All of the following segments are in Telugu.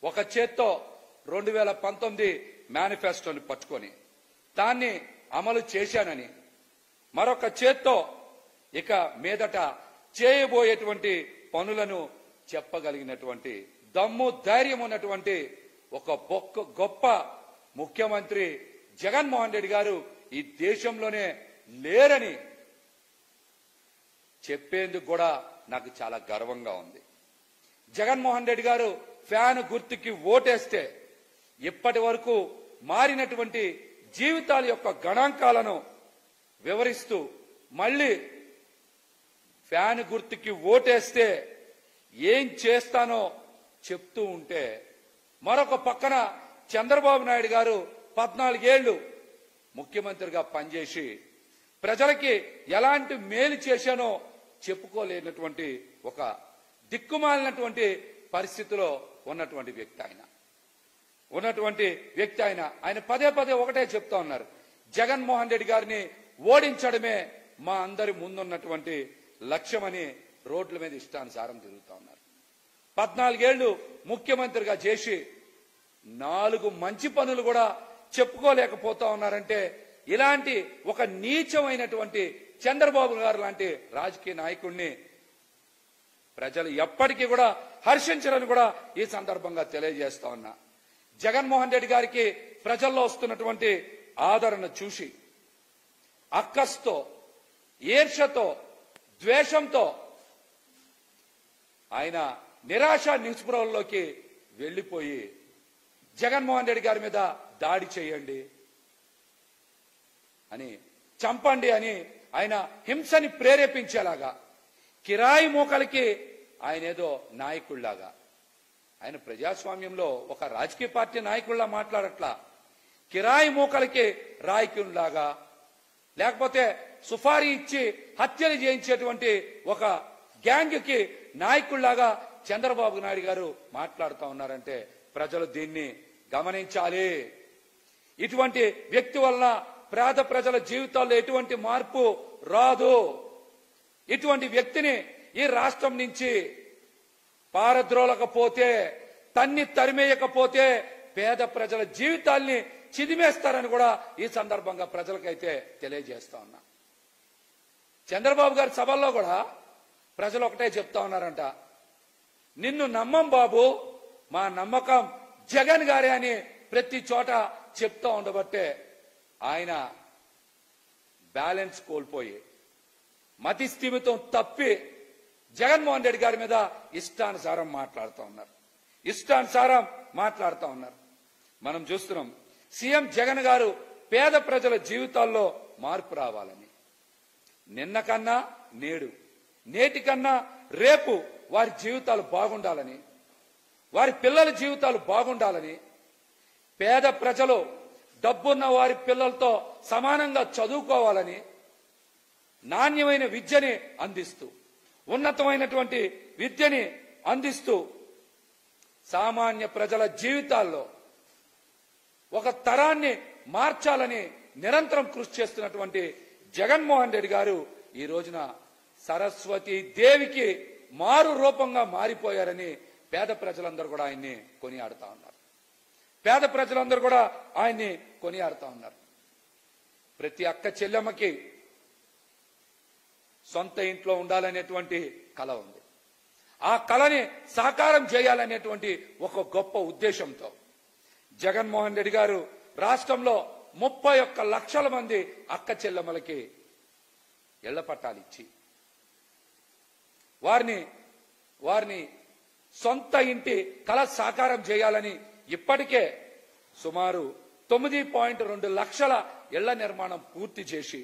ఒక చేత్తో 2019 మేనిఫెస్టోని పట్టుకొని దాన్ని అమలు చేశానని, మరొక చేత్తో ఇక మీదట చేయబోయేటువంటి పనులను చెప్పగలిగినటువంటి దమ్ము ధైర్యం ఉన్నటువంటి ఒక గొప్ప ముఖ్యమంత్రి జగన్మోహన్ రెడ్డి గారు ఈ దేశంలోనే లేరని చెప్పేందుకు కూడా నాకు చాలా గర్వంగా ఉంది. జగన్మోహన్ రెడ్డి గారు ఫ్యాన్ గుర్తుకి ఓటేస్తే ఇప్పటి వరకు మారినటువంటి జీవితాల యొక్క గణాంకాలను వివరిస్తూ మళ్ళీ ఫ్యాన్ గుర్తుకి ఓటేస్తే ఏం చేస్తానో చెప్తూ ఉంటే, మరొక పక్కన చంద్రబాబు నాయుడు గారు 14 ఏళ్లు ముఖ్యమంత్రిగా పనిచేసి ప్రజలకి ఎలాంటి మేలు చేశానో చెప్పుకోలేనటువంటి ఒక దిక్కుమాలినటువంటి పరిస్థితిలో ఉన్నటువంటి వ్యక్తి ఆయన పదే పదే ఒకటే చెప్తా ఉన్నారు, జగన్మోహన్ రెడ్డి గారిని ఓడించడమే మా అందరి ముందున్నటువంటి లక్ష్యమని రోడ్ల మీద ఇష్టానుసారం తిరుగుతా ఉన్నారు. 14 ఏళ్లు ముఖ్యమంత్రిగా చేసి 4 మంచి పనులు కూడా చెప్పుకోలేకపోతా ఉన్నారంటే, ఇలాంటి ఒక నీచమైనటువంటి చంద్రబాబు గారు లాంటి రాజకీయ నాయకుడిని ప్రజలు ఎప్పటికీ కూడా హర్షించరని కూడా ఈ సందర్భంగా తెలియజేస్తా ఉన్నా. జగన్మోహన్ రెడ్డి గారికి ప్రజల్లో వస్తున్నటువంటి ఆదరణ చూసి అక్కస్తో, ఈర్ష్యతో, ద్వేషంతో ఆయన నిరాశ నిస్పృహల్లోకి వెళ్లిపోయి జగన్మోహన్ రెడ్డి గారి మీద దాడి చేయండి అని, చంపండి అని ఆయన హింసని ప్రేరేపించేలాగా, కిరాయి మూకలకి ఆయన ఏదో నాయకుళ్లాగా, ఆయన ప్రజాస్వామ్యంలో ఒక రాజకీయ పార్టీ నాయకుల్లా మాట్లాడట్లా, కిరాయి మూకలకి రాయకుల్లాగా, లేకపోతే సుఫారీ ఇచ్చి హత్యలు చేయించేటువంటి ఒక గ్యాంగ్ కి నాయకుల్లాగా చంద్రబాబు నాయుడు గారు మాట్లాడుతూ ఉన్నారంటే ప్రజలు దీన్ని గమనించాలి. ఇటువంటి వ్యక్తి వలన పేద ప్రజల జీవితాల్లో ఎటువంటి మార్పు రాదు. ఇటువంటి వ్యక్తిని ఈ రాష్ట్రం నుంచి పారద్రోలకపోతే, తన్ని తరిమేయకపోతే పేద ప్రజల జీవితాల్ని చిదిమేస్తారని కూడా ఈ సందర్భంగా ప్రజలకైతే తెలియజేస్తా ఉన్నా. చంద్రబాబు గారి సభల్లో కూడా ప్రజలు ఒకటే చెప్తా ఉన్నారంట, నిన్ను నమ్మం బాబు, మా నమ్మకం జగన్ గారే అని ప్రతి చోట చెప్తా ఉండబట్టే ఆయన బ్యాలెన్స్ కోల్పోయి మతి స్థిమితం తప్పి జగన్మోహన్ రెడ్డి గారి మీద ఇష్టానుసారం మాట్లాడుతూ ఉన్నారు. మనం చూస్తున్నాం, సీఎం జగన్ గారు పేద ప్రజల జీవితాల్లో మార్పు రావాలని, నిన్న కన్నా నేడు, నేటి కన్నా రేపు వారి జీవితాలు బాగుండాలని, వారి పిల్లల జీవితాలు బాగుండాలని, పేద ప్రజలు డబ్బున్న వారి పిల్లలతో సమానంగా చదువుకోవాలని, నాణ్యమైన విద్యని అందిస్తూ, ఉన్నతమైనటువంటి విద్యని అందిస్తూ సామాన్య ప్రజల జీవితాల్లో ఒక తరాన్ని మార్చాలని నిరంతరం కృషి చేస్తున్నటువంటి జగన్మోహన్ రెడ్డి గారు ఈ రోజున సరస్వతి దేవికి మారు రూపంగా మారిపోయారని పేద ప్రజలందరూ కూడా ఆయన్ని కొనియాడుతా ఉన్నారు. ప్రతి అక్క చెల్లెమ్మకి సొంత ఇంట్లో ఉండాలనేటువంటి కల ఉంది. ఆ కలని సాకారం చేయాలనేటువంటి ఒక గొప్ప ఉద్దేశంతో జగన్మోహన్ రెడ్డి గారు రాష్ట్రంలో 31 లక్షల మంది అక్క చెల్లెమ్మలకి ఇళ్ల పట్టాలు ఇచ్చి వారిని సొంత ఇంటి కల సాకారం చేయాలని ఇప్పటికే సుమారు 9.2 లక్షల ఇళ్ల నిర్మాణం పూర్తి చేసి,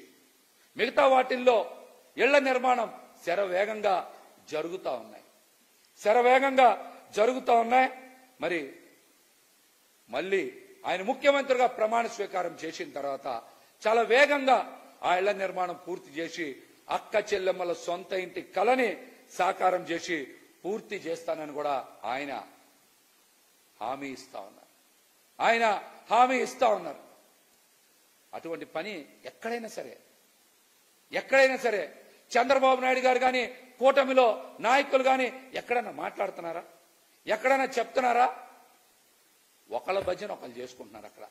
మిగతా వాటిల్లో ఇళ్ల నిర్మాణం శరవేగంగా జరుగుతా ఉన్నాయి. మరి మళ్ళీ ఆయన ముఖ్యమంత్రిగా ప్రమాణ స్వీకారం చేసిన తర్వాత చాలా వేగంగా ఆ ఇళ్ల నిర్మాణం పూర్తి చేసి అక్క చెల్లెమ్మల సొంత ఇంటి కలని సాకారం చేసి పూర్తి చేస్తానని కూడా ఆయన హామీ ఇస్తా ఉన్నారు. అటువంటి పని ఎక్కడైనా సరే చంద్రబాబు నాయుడు గారు కానీ, కూటమిలో నాయకులు కానీ ఎక్కడైనా మాట్లాడుతున్నారా? ఎక్కడైనా చెప్తున్నారా? ఒకళ్ళ భజన ఒకళ్ళు చేసుకుంటున్నారు అక్కడ.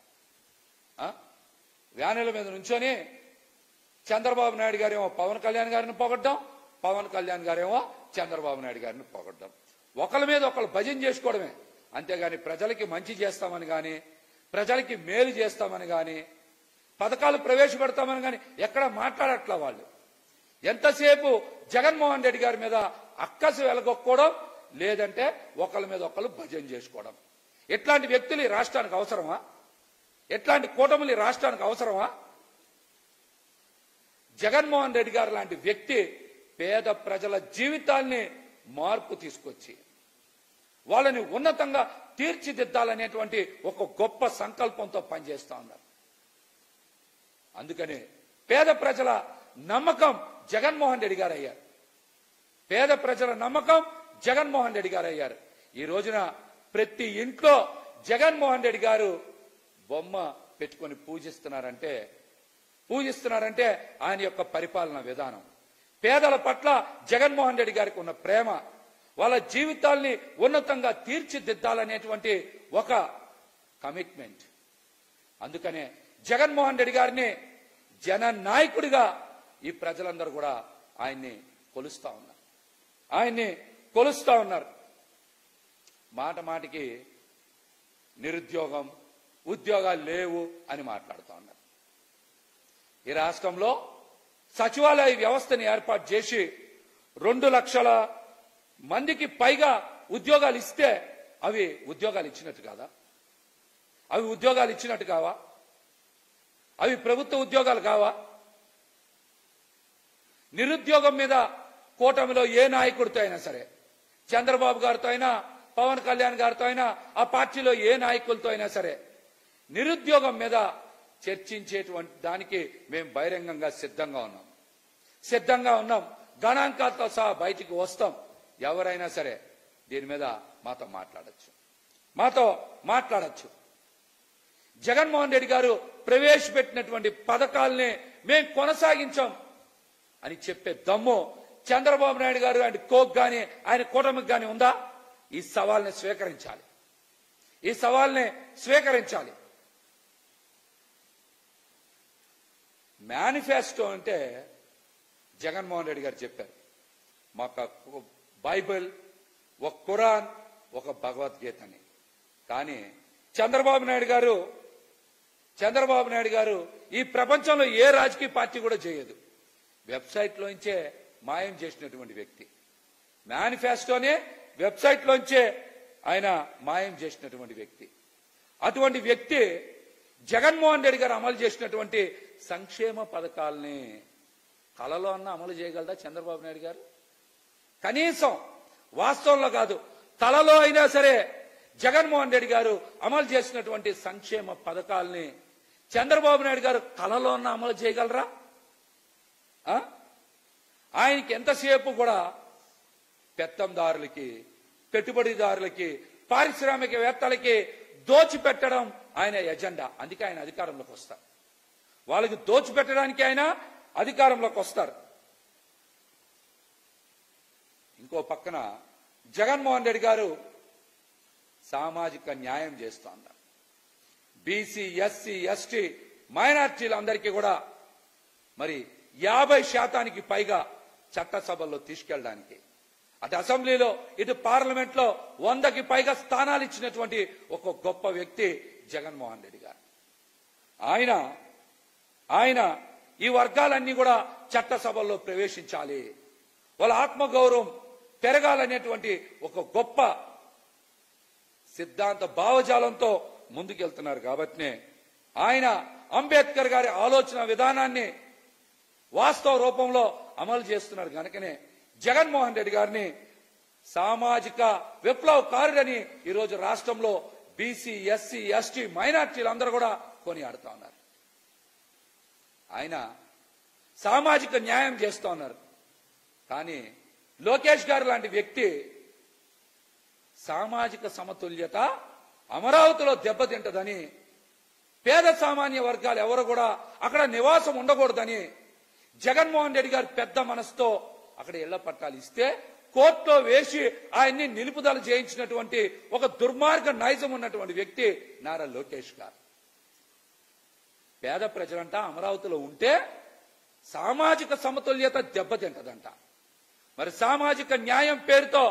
వ్యానుల మీద నుంచొని చంద్రబాబు నాయుడు గారేమో పవన్ కళ్యాణ్ గారిని పొగడ్డం, పవన్ కళ్యాణ్ గారేమో చంద్రబాబు నాయుడు గారిని పొగడ్డం. ఒకళ్ళ మీద ఒకళ్ళు భజన చేసుకోవడమే, అంతేగాని ప్రజలకి మంచి చేస్తామని కానీ, ప్రజలకి మేలు చేస్తామని కానీ, పథకాలు ప్రవేశపెడతామని కానీ ఎక్కడ మాట్లాడట్లా వాళ్ళు. ఎంతసేపు జగన్మోహన్ రెడ్డి గారి మీద అక్కసు వెలగొక్కోవడం, లేదంటే ఒకళ్ళ మీద ఒకళ్ళు భజన చేసుకోవడం. ఎట్లాంటి వ్యక్తులు ఈ రాష్ట్రానికి అవసరమా? ఎట్లాంటి కూటములు ఈ రాష్ట్రానికి అవసరమా? జగన్మోహన్ రెడ్డి గారు లాంటి వ్యక్తి పేద ప్రజల జీవితాల్ని మార్పు తీసుకొచ్చి వాళ్ళని ఉన్నతంగా తీర్చిదిద్దాలనేటువంటి ఒక గొప్ప సంకల్పంతో పనిచేస్తా ఉన్నారు. అందుకని పేద ప్రజల నమ్మకం జగన్మోహన్ రెడ్డి గారు అయ్యారు. పేద ప్రజల నమ్మకం జగన్మోహన్ రెడ్డి గారు అయ్యారు. ఈ రోజున ప్రతి ఇంట్లో జగన్మోహన్ రెడ్డి గారు బొమ్మ పెట్టుకొని పూజిస్తున్నారంటే ఆయన యొక్క పరిపాలన విధానం, పేదల పట్ల జగన్మోహన్ రెడ్డి గారికి ఉన్న ప్రేమ, వాళ్ళ జీవితాల్ని ఉన్నతంగా తీర్చిదిద్దాలనేటువంటి ఒక కమిట్మెంట్. అందుకనే జగన్మోహన్ రెడ్డి గారిని జననాయకుడిగా ఈ ప్రజలందరూ కూడా ఆయన్ని కొలుస్తా ఉన్నారు. మాట మాటికి నిరుద్యోగం, ఉద్యోగాలు లేవు అని మాట్లాడుతూ ఉన్నారు. ఈ రాష్ట్రంలో సచివాలయ వ్యవస్థని ఏర్పాటు చేసి 2 లక్షల మందికి పైగా ఉద్యోగాలు ఇస్తే అవి ఉద్యోగాలు ఇచ్చినట్టు కాదా? అవి ఉద్యోగాలు ఇచ్చినట్టు కావా? అవి ప్రభుత్వ ఉద్యోగాలు కావా? నిరుద్యోగం మీద కూటమిలో ఏ నాయకుడితో అయినా సరే, చంద్రబాబు గారితో అయినా, పవన్ కళ్యాణ్ గారితో అయినా, ఆ పార్టీలో ఏ నాయకులతో అయినా సరే, నిరుద్యోగం మీద చర్చించేటువంటి దానికి మేము బహిరంగంగా సిద్ధంగా ఉన్నాం. గణాంకాలతో సహా బయటికి వస్తాం. ఎవరైనా సరే దీని మీద మాతో మాట్లాడచ్చు. జగన్మోహన్ రెడ్డి గారు ప్రవేశపెట్టినటువంటి పథకాల్ని మేము కొనసాగించాం అని చెప్పే దమ్ము చంద్రబాబు నాయుడు గారు అండ్ కోక్ గాని ఆయన కూటమికి గాని ఉందా? ఈ సవాల్ని స్వీకరించాలి. మేనిఫెస్టో అంటే జగన్మోహన్ రెడ్డి గారు చెప్పారు, మాకు బైబిల్, ఒక ఖురాన్, ఒక భగవద్గీత అని. కానీ చంద్రబాబు నాయుడు గారు ఈ ప్రపంచంలో ఏ రాజకీయ పార్టీ కూడా చేయదు. వెబ్సైట్లోంచే మాయం చేసినటువంటి వ్యక్తి, మేనిఫెస్టోనే వెబ్సైట్లోంచే ఆయన మాయం చేసినటువంటి వ్యక్తి. అటువంటి వ్యక్తి జగన్మోహన్ రెడ్డి గారు అమలు చేసినటువంటి సంక్షేమ పథకాలని కలలో అన్న అమలు చేయగలదా చంద్రబాబు నాయుడు గారు? కనీసం వాస్తవంలో కాదు, కలలో అయినా సరే జగన్మోహన్ రెడ్డి గారు అమలు చేసినటువంటి సంక్షేమ పథకాలని చంద్రబాబు నాయుడు గారు కలలో అన్న అమలు చేయగలరా? ఆయనకి ఎంతసేపు కూడా పెత్తందారులకి, పెట్టుబడిదారులకి, పారిశ్రామికవేత్తలకి దోచిపెట్టడం ఆయన ఎజెండా. అందుకే ఆయన అధికారంలోకి వస్తారు. వాళ్ళకి దోచిపెట్టడానికి ఆయన అధికారంలోకి వస్తారు. ఇంకో పక్కన జగన్మోహన్ రెడ్డి గారు సామాజిక న్యాయం చేస్తూ ఉన్నారు. బీసీ, ఎస్సీ, ఎస్టీ, మైనార్టీలందరికీ కూడా మరి 50% పైగా చట్టసభల్లో తీసుకెళ్ళడానికి, అటు అసెంబ్లీలో ఇటు పార్లమెంట్లో 100కి పైగా స్థానాలు ఇచ్చినటువంటి ఒక గొప్ప వ్యక్తి జగన్మోహన్ రెడ్డి గారు. ఆయన ఈ వర్గాలన్నీ కూడా చట్టసభల్లో ప్రవేశించాలి, వాళ్ళ ఆత్మగౌరవం పెరగాలనేటువంటి ఒక గొప్ప సిద్ధాంత భావజాలంతో ముందుకెళ్తున్నారు. కాబట్టినే ఆయన అంబేద్కర్ గారి ఆలోచన విధానాన్ని వాస్తవ రూపంలో అమలు చేస్తున్నారు. కనుకనే జగన్మోహన్ రెడ్డి గారిని సామాజిక విప్లవకారుడని ఈరోజు రాష్ట్రంలో బీసీ, ఎస్సీ, ఎస్టీ, మైనార్టీలందరూ కూడా కొనియాడుతా ఉన్నారు. ఆయన సామాజిక న్యాయం చేస్తూ ఉన్నారు. కానీ లోకేష్ గారు లాంటి వ్యక్తి సామాజిక సమతుల్యత అమరావతిలో దెబ్బతింటదని, పేద సామాన్య వర్గాలు ఎవరు కూడా అక్కడ నివాసం ఉండకూడదని జగన్మోహన్ రెడ్డి గారు పెద్ద మనసుతో అక్కడ ఇళ్ల పట్టాలు ఇస్తే కోర్టులో వేసి ఆయన్ని నిలుపుదల చేయించినటువంటి ఒక దుర్మార్గ నైజం ఉన్నటువంటి వ్యక్తి నారా లోకేష్ గారు. పేద ప్రజలంట అమరావతిలో ఉంటే సామాజిక సమతుల్యత దెబ్బతింటదంట. మరి సామాజిక న్యాయం పేరుతో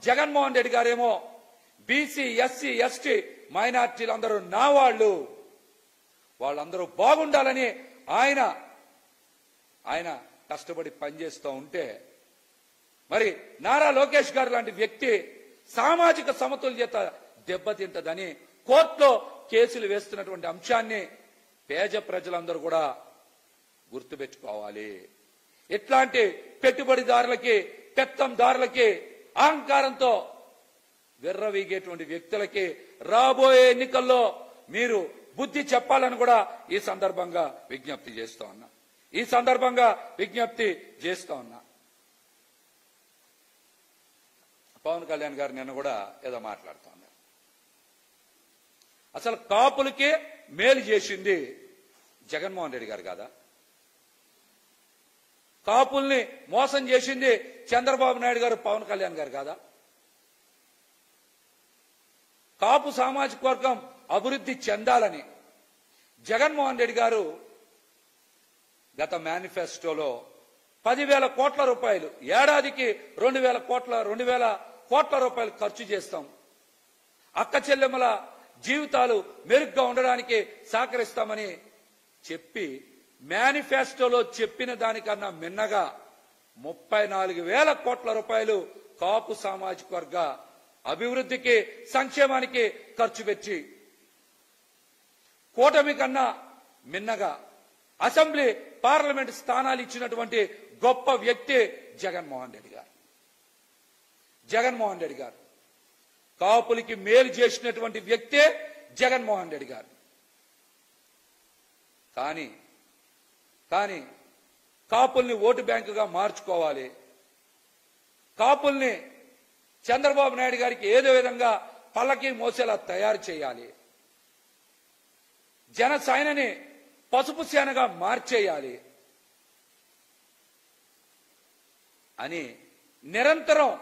జగన్మోహన్ రెడ్డి గారేమో బీసీ, ఎస్సీ, ఎస్టీ, మైనార్టీలందరూ నా వాళ్ళందరూ బాగుండాలని ఆయన కష్టపడి పనిచేస్తూ ఉంటే, మరి నారా లోకేష్ గారు లాంటి వ్యక్తి సామాజిక సమతుల్యత దెబ్బతింటదని కోర్టులో కేసులు వేస్తున్నటువంటి అంశాన్ని పేద ప్రజలందరూ కూడా గుర్తుపెట్టుకోవాలి. ఇట్లాంటి పెట్టుబడిదారులకి, పెత్తందారులకి, అహంకారంతో విర్రవీగేటువంటి వ్యక్తులకి రాబోయే ఎన్నికల్లో మీరు బుద్ధి చెప్పాలని కూడా ఈ సందర్భంగా విజ్ఞప్తి చేస్తా ఉన్నా. పవన్ కళ్యాణ్ గారు నిన్న కూడా ఏదో మాట్లాడుతూ ఉన్నారు. అసలు కాపులకి మేలు చేసింది జగన్మోహన్ రెడ్డి గారు కాదా? కాపుల్ని మోసం చేసింది చంద్రబాబు నాయుడు గారు, పవన్ కళ్యాణ్ గారు కాదా? కాపు సామాజిక వర్గం అభివృద్ధి చెందాలని జగన్మోహన్ రెడ్డి గారు గత మేనిఫెస్టోలో 10,000 కోట్ల రూపాయలు, ఏడాదికి 2,000 కోట్ల రూపాయలు ఖర్చు చేస్తాం, అక్క చెల్లెమ్మల జీవితాలు మెరుగ్గా ఉండడానికి సహకరిస్తామని చెప్పి మేనిఫెస్టోలో చెప్పిన దానికన్నా మిన్నగా 34,000 కోట్ల రూపాయలు కాపు సామాజిక వర్గ అభివృద్ధికి, సంక్షేమానికి ఖర్చు పెట్టి కూటమి కన్నా మిన్నగా అసెంబ్లీ, పార్లమెంట్ స్థానాలు ఇచ్చినటువంటి గొప్ప వ్యక్తి జగన్మోహన్ రెడ్డి గారు. కాపులకి మేలు చేసినటువంటి వ్యక్తే జగన్మోహన్ రెడ్డి గారు. కానీ కాపుల్ని ఓటు బ్యాంకుగా మార్చుకోవాలి, కాపుల్ని చంద్రబాబు నాయుడు గారికి ఏదో విధంగా పల్లకి మోసేలా తయారు చేయాలి, జనసేనని పసుపు సేనగా మార్చేయాలి అని నిరంతరం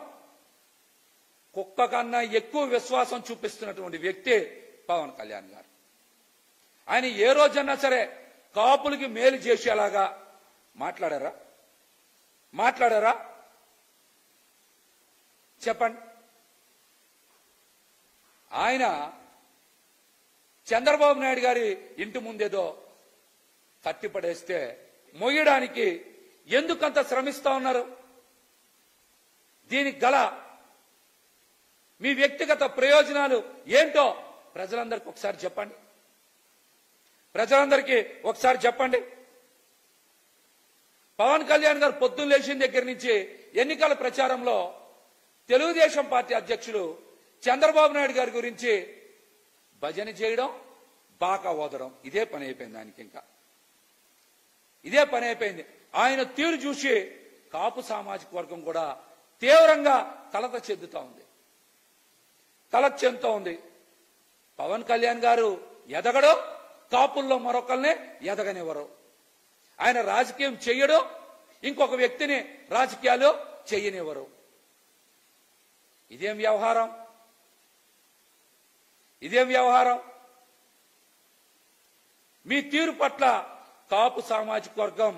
కుక్క కన్నా ఎక్కువ విశ్వాసం చూపిస్తున్నటువంటి వ్యక్తి పవన్ కళ్యాణ్ గారు. ఆయన ఏ రోజన్నా సరే కాపులకి మేలు చేసేలాగా మాట్లాడారా? చెప్పండి. ఆయన చంద్రబాబు నాయుడు గారి ఇంటి ముందేదో కట్టిపడేస్తే మొయ్యడానికి ఎందుకంత శ్రమిస్తా ఉన్నారు? దీనికి గల మీ వ్యక్తిగత ప్రయోజనాలు ఏంటో ప్రజలందరికీ ఒకసారి చెప్పండి. పవన్ కళ్యాణ్ గారు పొద్దున్న లేచిన దగ్గర నుంచి ఎన్నికల ప్రచారంలో తెలుగుదేశం పార్టీ అధ్యక్షులు చంద్రబాబు నాయుడు గారి గురించి భజన చేయడం, బాకా ఓదడం, ఇదే పని అయిపోయింది ఆయనకి. ఇదే పని అయిపోయింది. ఆయన తీరు చూసి కాపు సామాజిక వర్గం కూడా తీవ్రంగా కలత చెందుతూ ఉంది. పవన్ కళ్యాణ్ గారు ఎదగడో, కాపుల్లో మరొకరిని ఎదగనివ్వరు. ఆయన రాజకీయం చెయ్యడు, ఇంకొక వ్యక్తిని రాజకీయాలు చెయ్యనివ్వరు. ఇదేం వ్యవహారం? మీ తీరు పట్ల కాపు సామాజిక వర్గం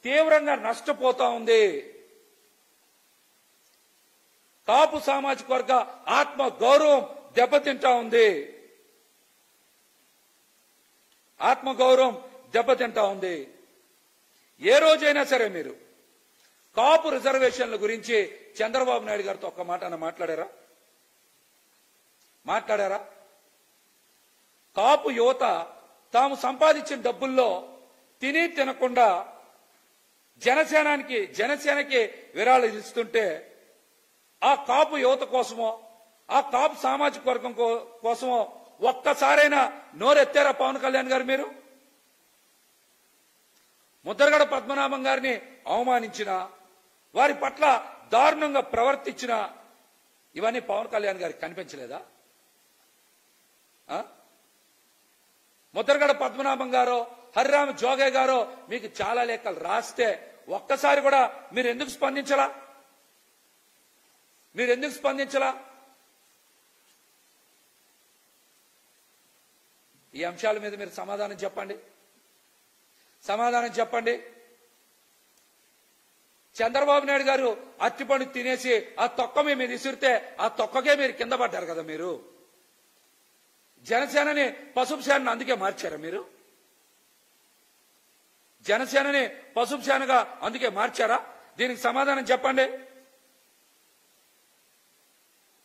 తీవ్రంగా నష్టపోతా ఉంది. కాపు సామాజిక వర్గ ఆత్మ గౌరవం దెబ్బతింటా ఉంది. ఏ రోజైనా సరే మీరు కాపు రిజర్వేషన్ల గురించి చంద్రబాబు నాయుడు గారితో ఒక్క మాట మాట్లాడారా? కాపు యువత తాము సంపాదించిన డబ్బుల్లో తిని తినకుండా జనసేనకి విరాళాలు ఇస్తుంటే ఆ కాపు యువత కోసమో, ఆ కాపు సామాజిక వర్గం కోసమో ఒక్కసారైనా నోరెత్తారా పవన్ కళ్యాణ్ గారు? మీరు ముద్రగడ పద్మనాభం గారిని అవమానించిన, వారి పట్ల దారుణంగా ప్రవర్తించిన, ఇవన్నీ పవన్ కళ్యాణ్ గారికి కనిపించలేదా? ముద్రగడ పద్మనాభం గారో, హరిరామ జోగయ్య గారో మీకు చాలా లేఖలు రాస్తే ఒక్కసారి కూడా మీరు ఎందుకు స్పందించలా? మీరు ఎందుకు స్పందించలా? ఈ అంశాల మీద మీరు సమాధానం చెప్పండి. సమాధానం చెప్పండి. చంద్రబాబు నాయుడు గారు అరటిపండు తినేసి ఆ తొక్క మీద విసిరితే ఆ తొక్కకే మీరు కింద పడ్డారు కదా. మీరు జనసేనని పసుపు సేనని అందుకే మార్చారా? మీరు జనసేనని పసుపు సేనగా అందుకే మార్చారా? దీనికి సమాధానం చెప్పండి.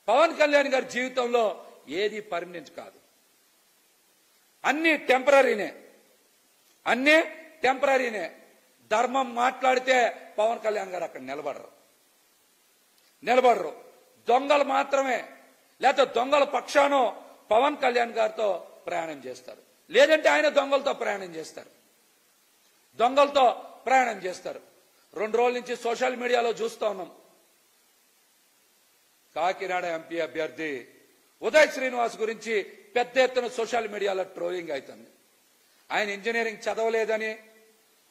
పవన్ కళ్యాణ్ గారి జీవితంలో ఏది పర్మనెంట్ కాదు, అన్ని టెంపరీనే, అన్ని టెంపరీనే. ధర్మం మాట్లాడితే పవన్ కళ్యాణ్ గారు అక్కడ నిలబడరు. దొంగలు మాత్రమే, లేకపోతే దొంగల పక్షానో పవన్ కళ్యాణ్ గారితో ప్రయాణం చేస్తారు, లేదంటే ఆయన దొంగలతో ప్రయాణం చేస్తారు. 2 రోజుల నుంచి సోషల్ మీడియాలో చూస్తూ ఉన్నాం. కాకినాడ ఎంపీ అభ్యర్థి ఉదయ్ శ్రీనివాస్ గురించి పెద్ద ఎత్తున సోషల్ మీడియాలో ట్రోలింగ్ అవుతుంది. ఆయన ఇంజనీరింగ్ చదవలేదని,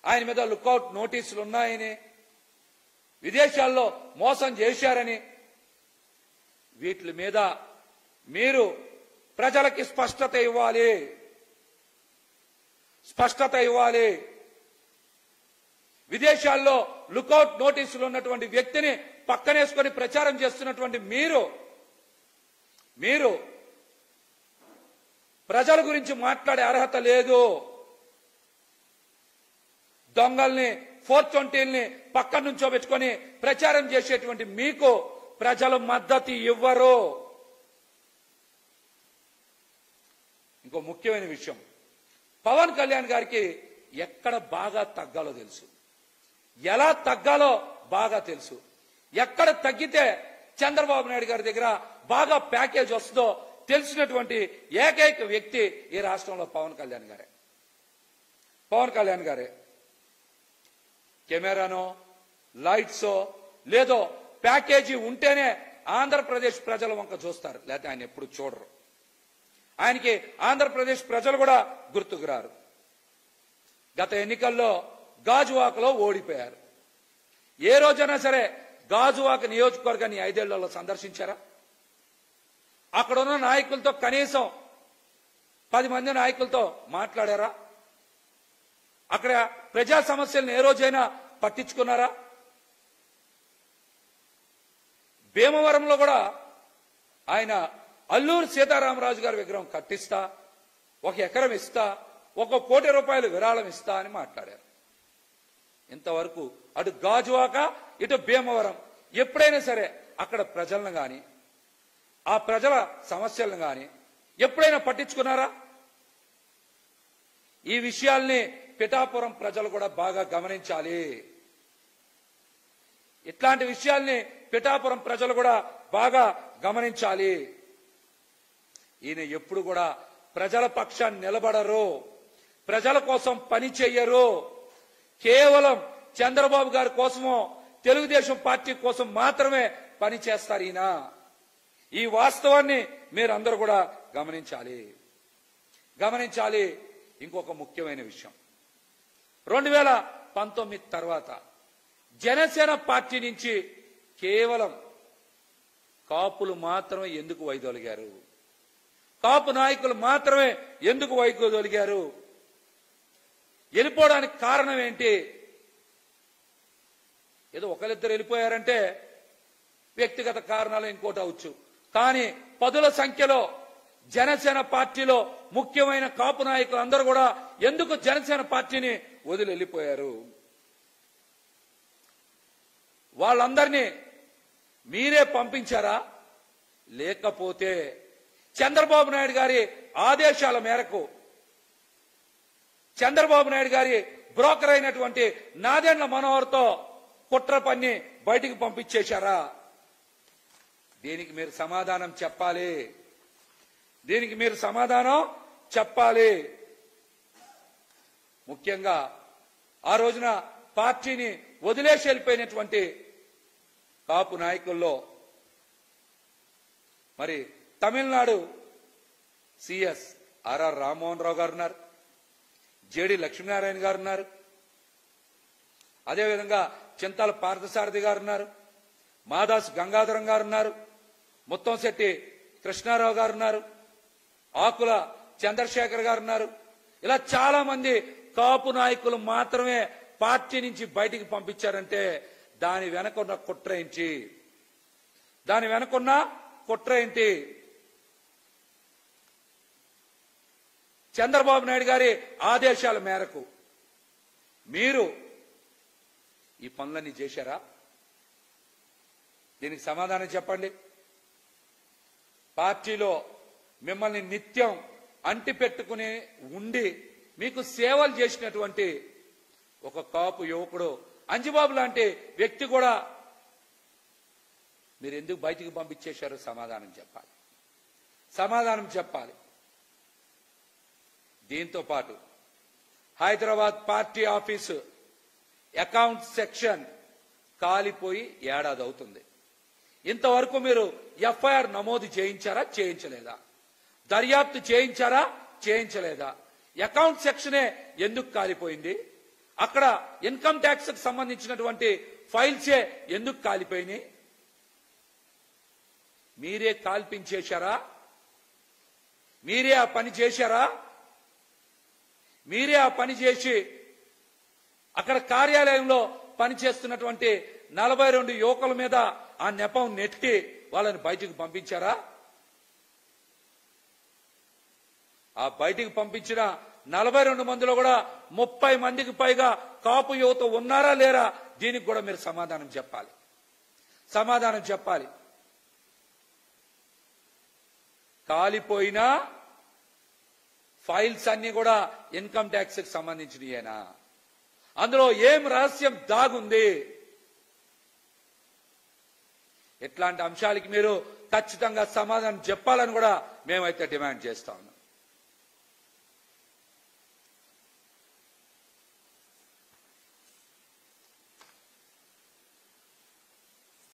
ఆయన మీద లుకౌట్ నోటీసులు ఉన్నాయని, విదేశాల్లో మోసం చేశారని, వీటి మీద మీరు ప్రజలకి స్పష్టత ఇవ్వాలి. విదేశాల్లో లుకౌట్ నోటీసులు ఉన్నటువంటి వ్యక్తిని పక్కనేసుకొని ప్రచారం చేస్తున్నటువంటి మీరు ప్రజల గురించి మాట్లాడే అర్హత లేదు. దొంగల్ని 420ని పక్కన నుంచో పెట్టుకొని ప్రచారం చేసేటువంటి మీకు ప్రజలు మద్దతు ఇవ్వరు. ఇంకో ముఖ్యమైన విషయం, పవన్ కళ్యాణ్ గారికి ఎక్కడ బాగా తగ్గాలో తెలుసు, ఎలా తగ్గాలో బాగా తెలుసు. ఎక్కడ తగ్గితే చంద్రబాబు నాయుడు గారి దగ్గర బాగా ప్యాకేజ్ వస్తుందో తెలిసినటువంటి ఏకైక వ్యక్తి ఈ రాష్ట్రంలో పవన్ కళ్యాణ్ గారే. కెమెరానో లైట్సో లేదో ప్యాకేజీ ఉంటేనే ఆంధ్రప్రదేశ్ ప్రజల వంక చూస్తారు, లేకపోతే ఆయన ఎప్పుడు చూడరు. ఆయనకి ఆంధ్రప్రదేశ్ ప్రజలు కూడా గుర్తుకు రారు. గత ఎన్నికల్లో గాజువాకలో ఓడిపోయారు. ఏ రోజైనా సరే గాజువాక నియోజకవర్గాన్ని 5 ఏళ్లలో సందర్శించారా? అక్కడున్న నాయకులతో కనీసం 10 మంది నాయకులతో మాట్లాడారా? అక్కడ ప్రజా సమస్యలను ఏ రోజైనా పట్టించుకున్నారా? భీమవరంలో కూడా ఆయన అల్లూరు సీతారామరాజు గారి విగ్రహం కట్టిస్తా, 1 ఎకరం ఇస్తా, 1 కోటి రూపాయలు విరాళం ఇస్తా అని మాట్లాడారు. ఇంతవరకు అటు గాజువాక ఇటు భీమవరం ఎప్పుడైనా సరే అక్కడ ప్రజలను గాని ఆ ప్రజల సమస్యలను గాని ఎప్పుడైనా పట్టించుకున్నారా? ఈ విషయాల్ని పిఠాపురం ప్రజలు కూడా బాగా గమనించాలి. ఇట్లాంటి విషయాల్ని పిఠాపురం ప్రజలు కూడా బాగా గమనించాలి. ఈయన ఎప్పుడు కూడా ప్రజల పక్షాన్ని నిలబడరు, ప్రజల కోసం పని చెయ్యరు. కేవలం చంద్రబాబు గారి కోసమో తెలుగుదేశం పార్టీ కోసం మాత్రమే పని చేస్తారు ఈయన. ఈ వాస్తవాన్ని మీరందరూ కూడా గమనించాలి. ఇంకొక ముఖ్యమైన విషయం, 2019 తర్వాత జనసేన పార్టీ నుంచి కేవలం కాపులు మాత్రమే ఎందుకు వైదొలిగారు? కాపు నాయకులు మాత్రమే ఎందుకు వైదొలిగారు? వెళ్ళిపోవడానికి కారణం ఏంటి? ఏదో ఒకరిద్దరు వెళ్ళిపోయారంటే వ్యక్తిగత కారణాలు ఇంకోటి అవచ్చు, కానీ 10ల సంఖ్యలో జనసేన పార్టీలో ముఖ్యమైన కాపు నాయకులు అందరూ కూడా ఎందుకు జనసేన పార్టీని వదిలి వెళ్ళిపోయారు? వాళ్ళందరినీ మీరే పంపించారా? లేకపోతే చంద్రబాబు నాయుడు గారి ఆదేశాల మేరకు చంద్రబాబు నాయుడు గారి బ్రోకర్ అయినటువంటి నాదెండ్ల మనోహర్తో కుట్ర పన్ని బయటికి పంపించేశారా? దీనికి మీరు సమాధానం చెప్పాలి. ముఖ్యంగా ఆ రోజున పార్టీని వదిలేసి వెళ్ళిపోయినటువంటి కాపు నాయకుల్లో మరి తమిళనాడు సిఎస్ ఆర్ఆర్ రామ్మోహన్ రావు గారు ఉన్నారు, జేడి లక్ష్మీనారాయణ గారు ఉన్నారు, అదేవిధంగా చింతాల పార్థసారథి గారు ఉన్నారు, మాదాసు గంగాధరం గారు ఉన్నారు, ముత్తంశెట్టి కృష్ణారావు గారు ఉన్నారు, ఆకుల చంద్రశేఖర్ గారు ఉన్నారు. ఇలా చాలా మంది కాపు నాయకులు మాత్రమే పార్టీ నుంచి బయటికి పంపించారంటే దాని వెనకున్న కుట్ర ఏంటి? దాని వెనకున్న కుట్ర ఏంటి? చంద్రబాబు నాయుడు గారి ఆదేశాల మేరకు మీరు ఈ పనులన్నీ చేశారా? దీనికి సమాధానం చెప్పండి. పార్టీలో మిమ్మల్ని నిత్యం అంటిపెట్టుకుని ఉండి మీకు సేవలు చేసినటువంటి ఒక కాపు యువకుడు అంజిబాబు లాంటి వ్యక్తి కూడా మీరు ఎందుకు బయటికి పంపించేశారో సమాధానం చెప్పాలి. సమాధానం చెప్పాలి. దీంతో పాటు Hyderabad party office account section కాలిపోయి ఏడాది అవుతుంది. ఇంతవరకు మీరు ఎఫ్ఐఆర్ నమోదు చేయించారా? చేయించలేదా? దర్యాప్తు చేయించారా? చేయించలేదా? అకౌంట్ సెక్షనే ఎందుకు కాలిపోయింది? అక్కడ ఇన్కమ్ ట్యాక్స్ కు సంబంధించినటువంటి ఫైల్సే ఎందుకు కాలిపోయినాయి? మీరే కాల్పించేశారా? మీరే ఆ పని చేశారా? మీరే ఆ పని చేసి అక్కడ కార్యాలయంలో పనిచేస్తున్నటువంటి 42 యువకుల మీద ఆ నెపం నెట్టి వాళ్ళని బయటికి పంపించారా? ఆ బయటికి పంపించిన 42 మందిలో కూడా 30 మందికి పైగా కాపు యువత ఉన్నారా లేరా? దీనికి కూడా మీరు సమాధానం చెప్పాలి. సమాధానం చెప్పాలి. కాలిపోయిన ఫైల్స్ అన్ని కూడా ఇన్కమ్ ట్యాక్స్ కి సంబంధించినయేనా? అందులో ఏం రహస్యం దాగుంది? ఇట్లాంటి అంశాలకి మీరు ఖచ్చితంగా సమాధానం చెప్పాలని కూడా మేమైతే డిమాండ్ చేస్తా ఉన్నాం.